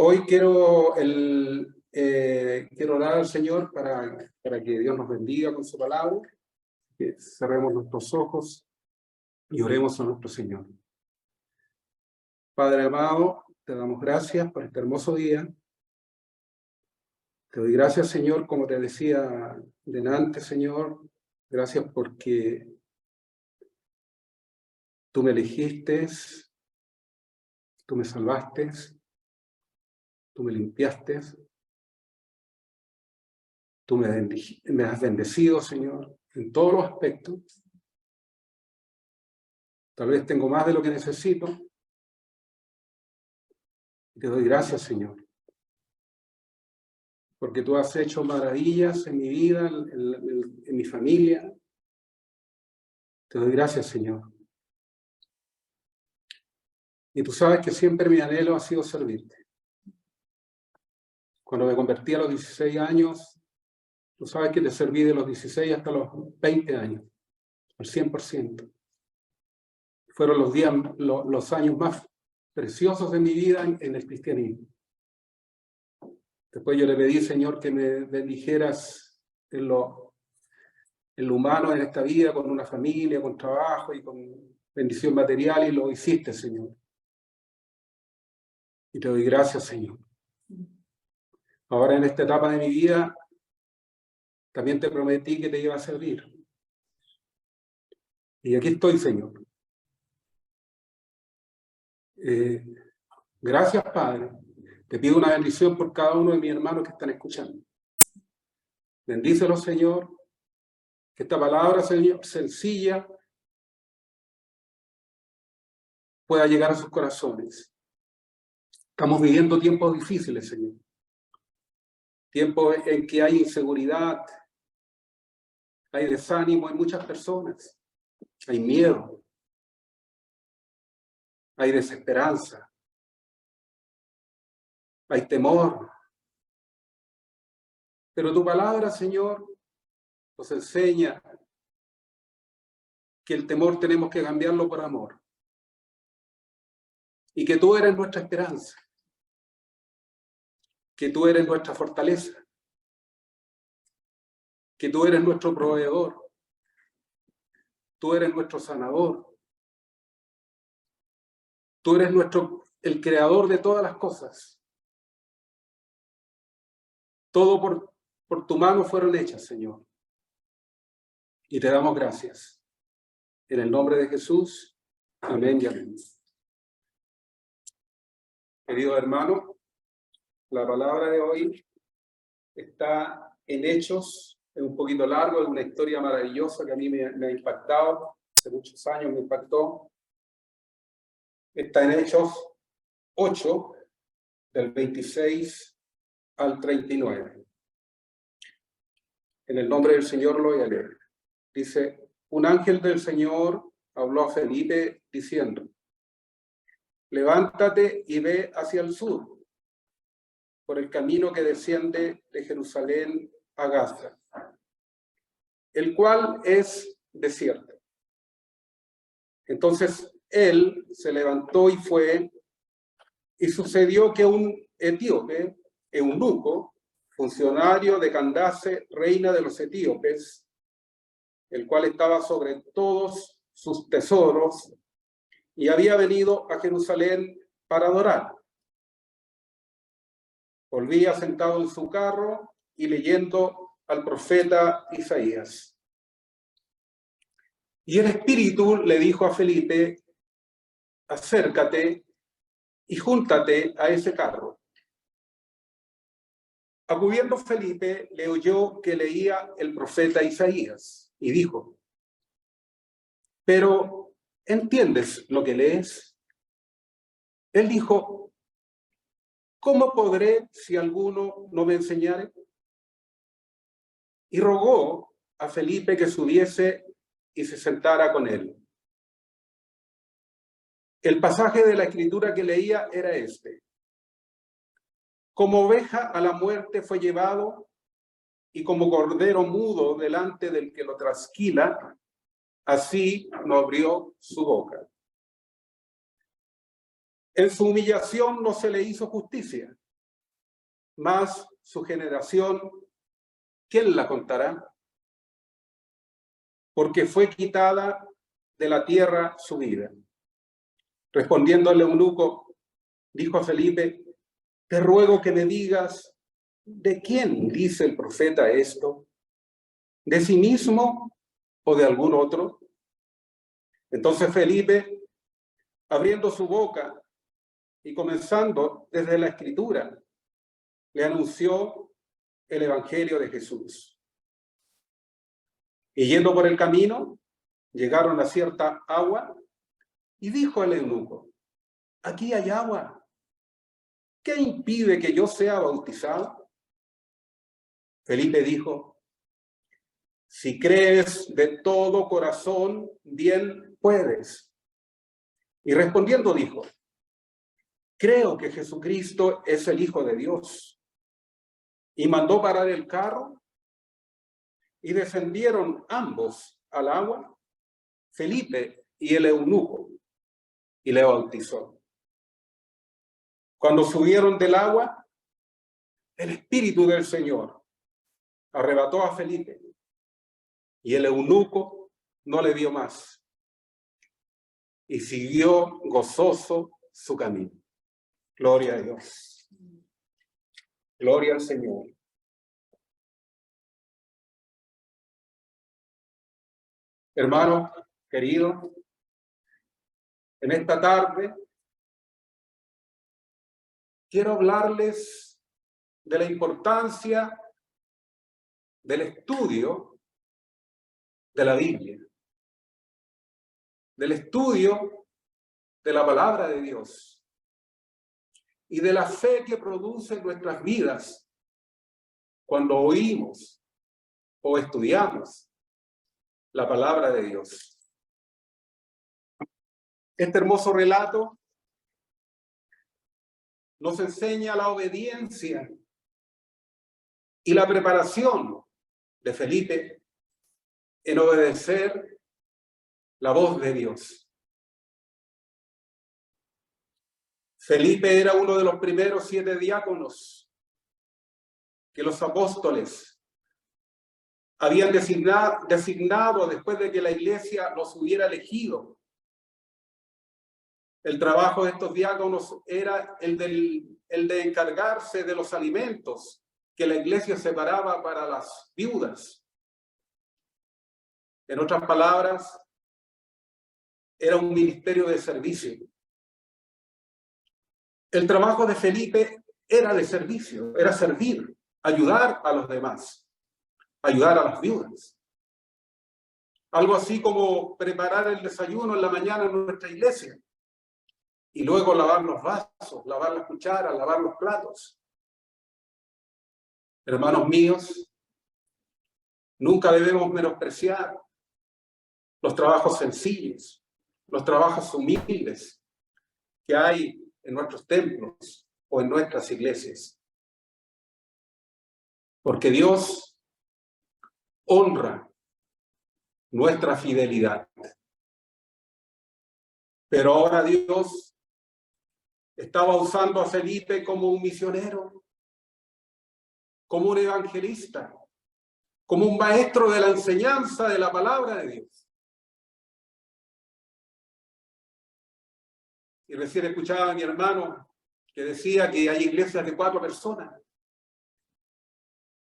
Hoy quiero orar al Señor para que Dios nos bendiga con su palabra, que cerremos nuestros ojos y oremos a nuestro Señor. Padre amado, te damos gracias por este hermoso día. Te doy gracias, Señor, como te decía delante, Señor. Gracias porque tú me elegiste, tú me salvaste, tú me limpiaste, tú me has bendecido, Señor, en todos los aspectos. Tal vez tengo más de lo que necesito. Te doy gracias, Señor, porque tú has hecho maravillas en mi vida, en mi familia. Te doy gracias, Señor. Y tú sabes que siempre mi anhelo ha sido servirte. Cuando me convertí a los 16 años, tú sabes que te serví de los 16 hasta los 20 años, al 100%. Fueron los años más preciosos de mi vida en el cristianismo. Después yo le pedí, Señor, que me bendijeras en lo humano en esta vida, con una familia, con trabajo y con bendición material, y lo hiciste, Señor. Y te doy gracias, Señor. Ahora en esta etapa de mi vida, también te prometí que te iba a servir. Y aquí estoy, Señor. Gracias, Padre. Te pido una bendición por cada uno de mis hermanos que están escuchando. Bendícelo, Señor. Que esta palabra, Señor, sencilla, pueda llegar a sus corazones. Estamos viviendo tiempos difíciles, Señor. Tiempos en que hay inseguridad, hay desánimo en muchas personas, hay miedo, hay desesperanza, hay temor. Pero tu palabra, Señor, nos enseña que el temor tenemos que cambiarlo por amor. Y que tú eres nuestra esperanza, que tú eres nuestra fortaleza, que tú eres nuestro proveedor, tú eres nuestro sanador, tú eres el creador de todas las cosas. Todo por tu mano fueron hechas, Señor. Y te damos gracias. En el nombre de Jesús, amén y amén. Querido hermano, la palabra de hoy está en Hechos, es un poquito largo, es una historia maravillosa que a mí me ha impactado, hace muchos años me impactó. Está en Hechos 8, del 26 al 39. En el nombre del Señor lo voy a leer. Dice: un ángel del Señor habló a Felipe diciendo: levántate y ve hacia el sur, por el camino que desciende de Jerusalén a Gaza, el cual es desierto. Entonces él se levantó y fue, y sucedió que un etíope, eunuco, funcionario de Candace, reina de los etíopes, el cual estaba sobre todos sus tesoros, y había venido a Jerusalén para adorar. Volvía sentado en su carro y leyendo al profeta Isaías. Y el Espíritu le dijo a Felipe: acércate y júntate a ese carro. Acudiendo Felipe, le oyó que leía el profeta Isaías y dijo: ¿pero entiendes lo que lees? Él dijo: ¿cómo podré si alguno no me enseñare? Y rogó a Felipe que subiese y se sentara con él. El pasaje de la escritura que leía era este: como oveja a la muerte fue llevado, y como cordero mudo delante del que lo trasquila, así no abrió su boca. En su humillación no se le hizo justicia. Mas su generación, ¿quién la contará? Porque fue quitada de la tierra su vida. Respondiendo el eunuco, dijo a Felipe, te ruego que me digas, ¿de quién dice el profeta esto? ¿De sí mismo o de algún otro? Entonces Felipe, abriendo su boca y comenzando desde la Escritura, le anunció el Evangelio de Jesús. Y yendo por el camino, llegaron a cierta agua y dijo al eunuco, aquí hay agua. ¿Qué impide que yo sea bautizado? Felipe dijo, si crees de todo corazón, bien puedes. Y respondiendo dijo, creo que Jesucristo es el Hijo de Dios. Y mandó parar el carro y descendieron ambos al agua, Felipe y el eunuco, y le bautizó. Cuando subieron del agua, el Espíritu del Señor arrebató a Felipe y el eunuco no le vio más y siguió gozoso su camino. Gloria a Dios. Gloria al Señor. Hermanos queridos, en esta tarde quiero hablarles de la importancia del estudio de la Biblia, del estudio de la palabra de Dios y de la fe que produce en nuestras vidas cuando oímos o estudiamos la palabra de Dios. Este hermoso relato nos enseña la obediencia y la preparación de Felipe en obedecer la voz de Dios. Felipe era uno de los primeros 7 diáconos que los apóstoles habían designado después de que la iglesia los hubiera elegido. El trabajo de estos diáconos era el de encargarse de los alimentos que la iglesia separaba para las viudas. En otras palabras, era un ministerio de servicio. El trabajo de Felipe era de servicio, era servir, ayudar a los demás, ayudar a las viudas. Algo así como preparar el desayuno en la mañana en nuestra iglesia y luego lavar los vasos, lavar las cucharas, lavar los platos. Hermanos míos, nunca debemos menospreciar los trabajos sencillos, los trabajos humildes que hay en nuestros templos o en nuestras iglesias. Porque Dios honra nuestra fidelidad. Pero ahora Dios estaba usando a Felipe como un misionero, como un evangelista, como un maestro de la enseñanza de la palabra de Dios. Y recién escuchaba a mi hermano que decía que hay iglesias de 4 personas.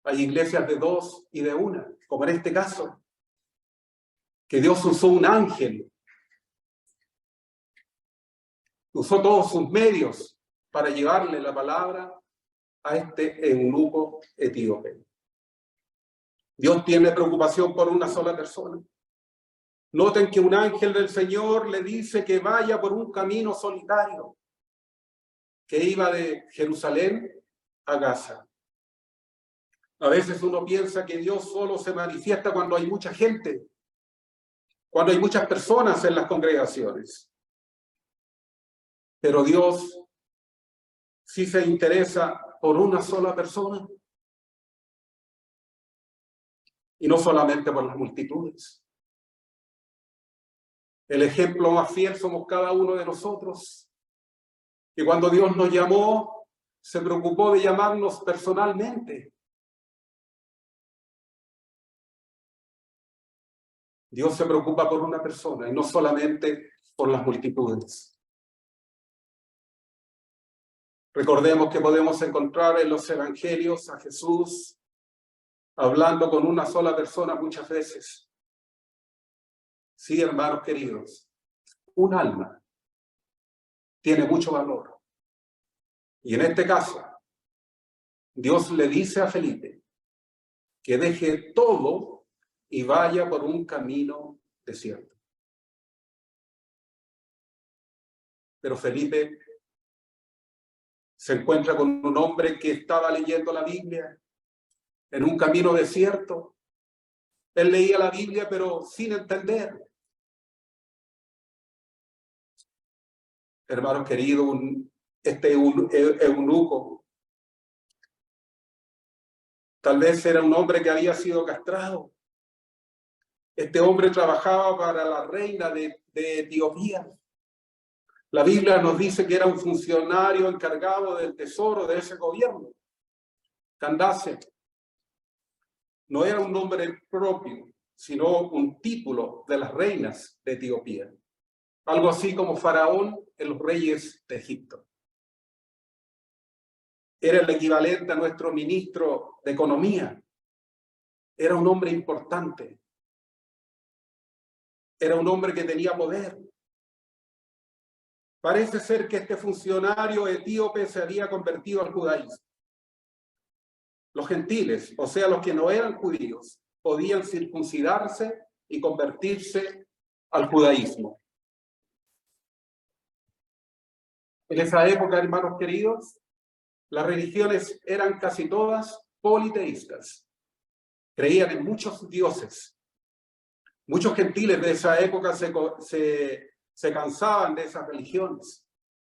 Hay iglesias de 2 y de 1, como en este caso. Que Dios usó un ángel. Usó todos sus medios para llevarle la palabra a este eunuco etíope. Dios tiene preocupación por una sola persona. Noten que un ángel del Señor le dice que vaya por un camino solitario, que iba de Jerusalén a Gaza. A veces uno piensa que Dios solo se manifiesta cuando hay mucha gente, cuando hay muchas personas en las congregaciones. Pero Dios sí se interesa por una sola persona. Y no solamente por las multitudes. El ejemplo más fiel somos cada uno de nosotros. Que cuando Dios nos llamó, se preocupó de llamarnos personalmente. Dios se preocupa por una persona y no solamente por las multitudes. Recordemos que podemos encontrar en los evangelios a Jesús hablando con una sola persona muchas veces. Sí, hermanos queridos, un alma tiene mucho valor. Y en este caso, Dios le dice a Felipe que deje todo y vaya por un camino desierto. Pero Felipe se encuentra con un hombre que estaba leyendo la Biblia en un camino desierto. Él leía la Biblia, pero sin entender. Hermanos queridos, este eunuco tal vez era un hombre que había sido castrado. Este hombre trabajaba para la reina de Etiopía. La Biblia nos dice que era un funcionario encargado del tesoro de ese gobierno. Candace no era un nombre propio, sino un título de las reinas de Etiopía. Algo así como Faraón en los reyes de Egipto. Era el equivalente a nuestro ministro de Economía. Era un hombre importante. Era un hombre que tenía poder. Parece ser que este funcionario etíope se había convertido al judaísmo. Los gentiles, o sea, los que no eran judíos, podían circuncidarse y convertirse al judaísmo. En esa época, hermanos queridos, las religiones eran casi todas politeístas. Creían en muchos dioses. Muchos gentiles de esa época se cansaban de esas religiones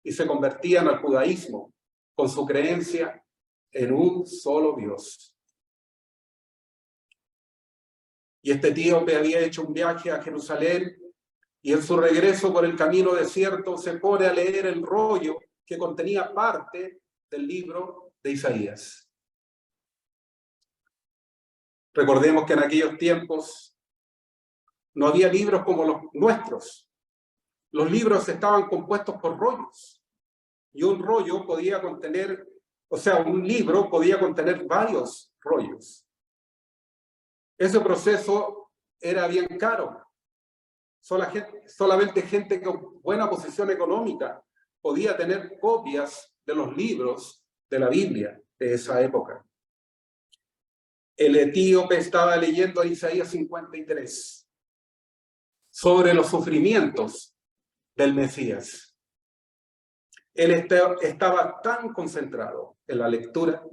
y se convertían al judaísmo con su creencia en un solo Dios. Y este etíope había hecho un viaje a Jerusalén y en su regreso por el camino desierto se pone a leer el rollo que contenía parte del libro de Isaías. Recordemos que en aquellos tiempos no había libros como los nuestros. Los libros estaban compuestos por rollos. Y un rollo podía contener, un libro podía contener varios rollos. Ese proceso era bien caro. Solamente gente con buena posición económica podía tener copias de los libros de la Biblia de esa época. El etíope estaba leyendo Isaías 53 sobre los sufrimientos del Mesías. Él estaba tan concentrado en la lectura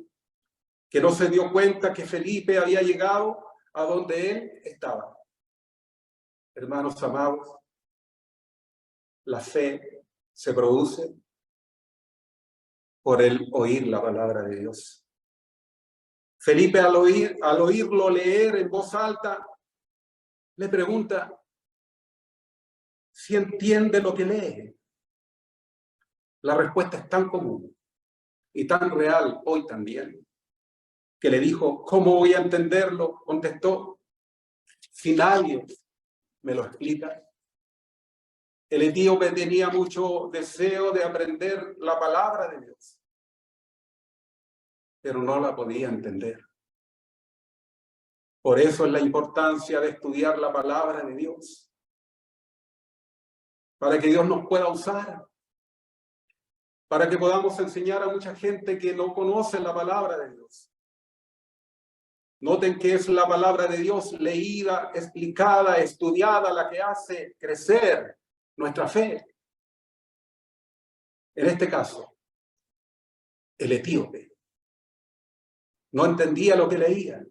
que no se dio cuenta que Felipe había llegado a donde él estaba. Hermanos amados, la fe se produce por el oír la palabra de Dios. Felipe al oírlo leer en voz alta, le pregunta si entiende lo que lee. La respuesta es tan común y tan real hoy también, que le dijo, ¿cómo voy a entenderlo? Contestó, si nadie me lo explica. El etíope tenía mucho deseo de aprender la palabra de Dios, pero no la podía entender. Por eso es la importancia de estudiar la palabra de Dios, para que Dios nos pueda usar, para que podamos enseñar a mucha gente que no conoce la palabra de Dios. Noten que es la palabra de Dios leída, explicada, estudiada, la que hace crecer nuestra fe. En este caso, el etíope no entendía lo que leía.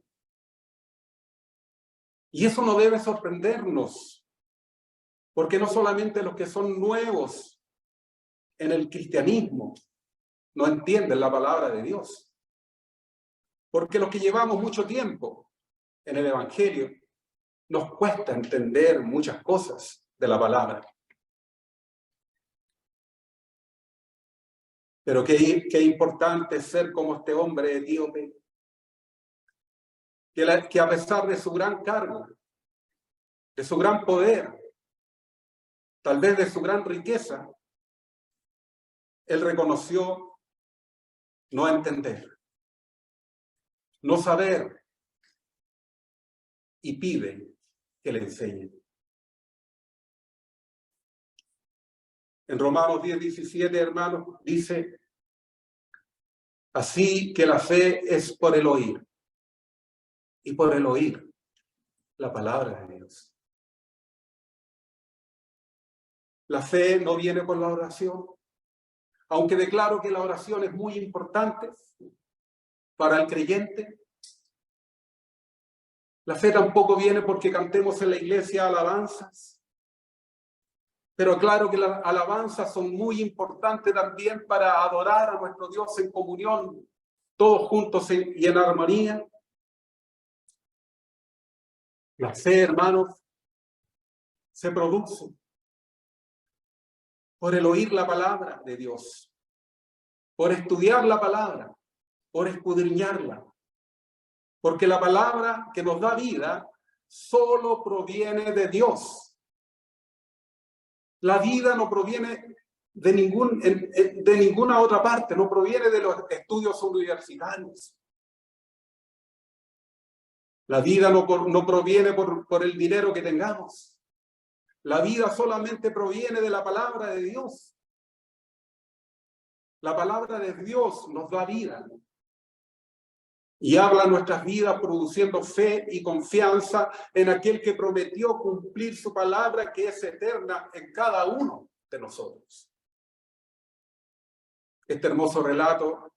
Y eso no debe sorprendernos, porque no solamente los que son nuevos en el cristianismo no entienden la palabra de Dios, porque los que llevamos mucho tiempo en el Evangelio nos cuesta entender muchas cosas de la palabra. Pero qué importante ser como este hombre etíope, que a pesar de su gran cargo, de su gran poder, tal vez de su gran riqueza, él reconoció no entender, no saber, y pide que le enseñen. En Romanos 10:17, hermanos, dice: así que la fe es por el oír, y por el oír la palabra de Dios. La fe no viene por la oración, aunque declaro que la oración es muy importante para el creyente. La fe tampoco viene porque cantemos en la iglesia alabanzas, pero claro que las alabanzas son muy importantes también para adorar a nuestro Dios en comunión, todos juntos y en armonía. La fe, hermanos, se produce por el oír la palabra de Dios, por estudiar la palabra, por escudriñarla, porque la palabra que nos da vida solo proviene de Dios. La vida no proviene de ninguna otra parte, no proviene de los estudios universitarios. La vida no proviene por el dinero que tengamos. La vida solamente proviene de la palabra de Dios. La palabra de Dios nos da vida y habla nuestras vidas produciendo fe y confianza en aquel que prometió cumplir su palabra, que es eterna en cada uno de nosotros. Este hermoso relato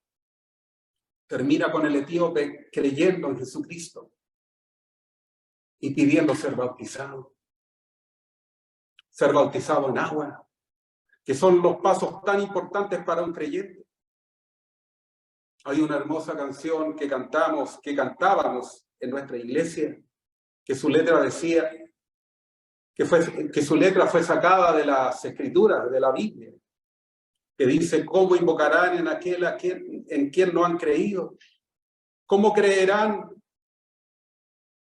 termina con el etíope creyendo en Jesucristo y pidiendo ser bautizado. Ser bautizado en agua, que son los pasos tan importantes para un creyente. Hay una hermosa canción que cantábamos en nuestra iglesia, que su letra decía, que su letra fue sacada de las Escrituras, de la Biblia, que dice: ¿cómo invocarán en aquel en quien no han creído? ¿Cómo creerán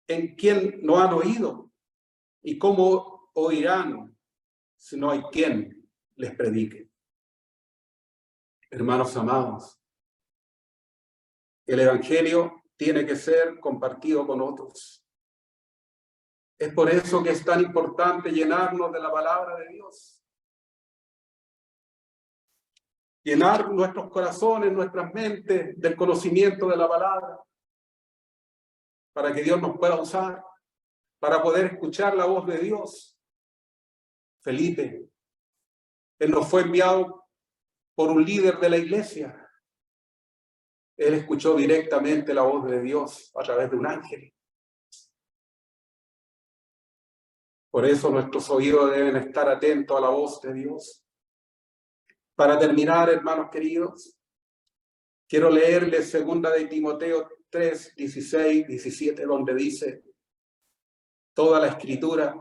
en quien no han oído? ¿Y cómo oirán si no hay quien les predique? Hermanos amados, el Evangelio tiene que ser compartido con otros. Es por eso que es tan importante llenarnos de la palabra de Dios. Llenar nuestros corazones, nuestras mentes del conocimiento de la palabra, para que Dios nos pueda usar, para poder escuchar la voz de Dios. Felipe, él no fue enviado por un líder de la iglesia. Él escuchó directamente la voz de Dios a través de un ángel. Por eso nuestros oídos deben estar atentos a la voz de Dios. Para terminar, hermanos queridos, quiero leerles 2 de Timoteo 3, 16, 17, donde dice: toda la Escritura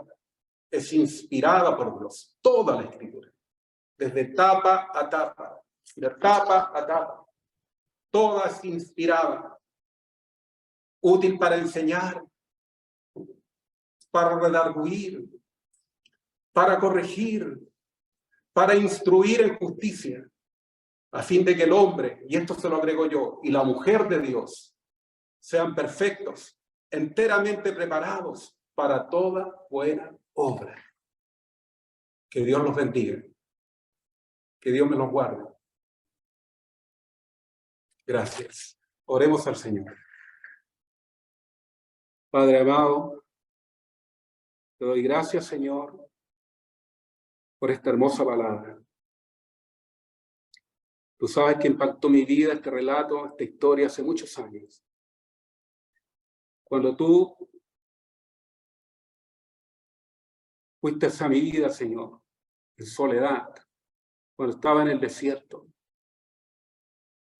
es inspirada por Dios. Toda la Escritura. Desde tapa a tapa. De tapa a tapa. Toda es inspirada. Útil para enseñar, para redarguir, para corregir, para instruir en justicia, a fin de que el hombre, y esto se lo agrego yo, y la mujer de Dios sean perfectos, enteramente preparados para toda buena obra. Que Dios los bendiga. Que Dios me los guarde. Gracias. Oremos al Señor. Padre amado, te doy gracias, Señor, por esta hermosa palabra. Tú sabes que impactó mi vida este relato, esta historia hace muchos años. Cuando tú fuiste a mi vida, Señor, en soledad, cuando estaba en el desierto,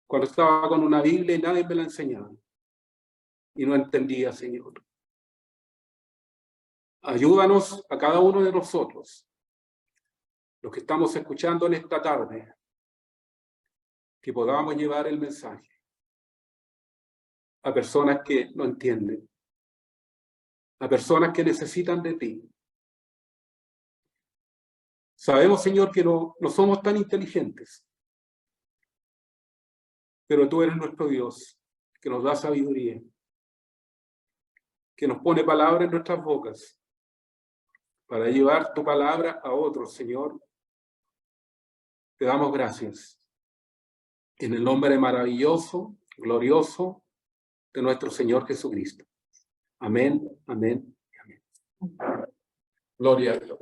cuando estaba con una Biblia y nadie me la enseñaba y no entendía, Señor. Ayúdanos a cada uno de nosotros, los que estamos escuchando en esta tarde, que podamos llevar el mensaje a personas que no entienden, a personas que necesitan de ti. Sabemos, Señor, que no somos tan inteligentes, pero tú eres nuestro Dios, que nos da sabiduría, que nos pone palabras en nuestras bocas para llevar tu palabra a otros, Señor. Te damos gracias. En el nombre maravilloso, glorioso de nuestro Señor Jesucristo. Amén, amén, amén. Gloria a Dios.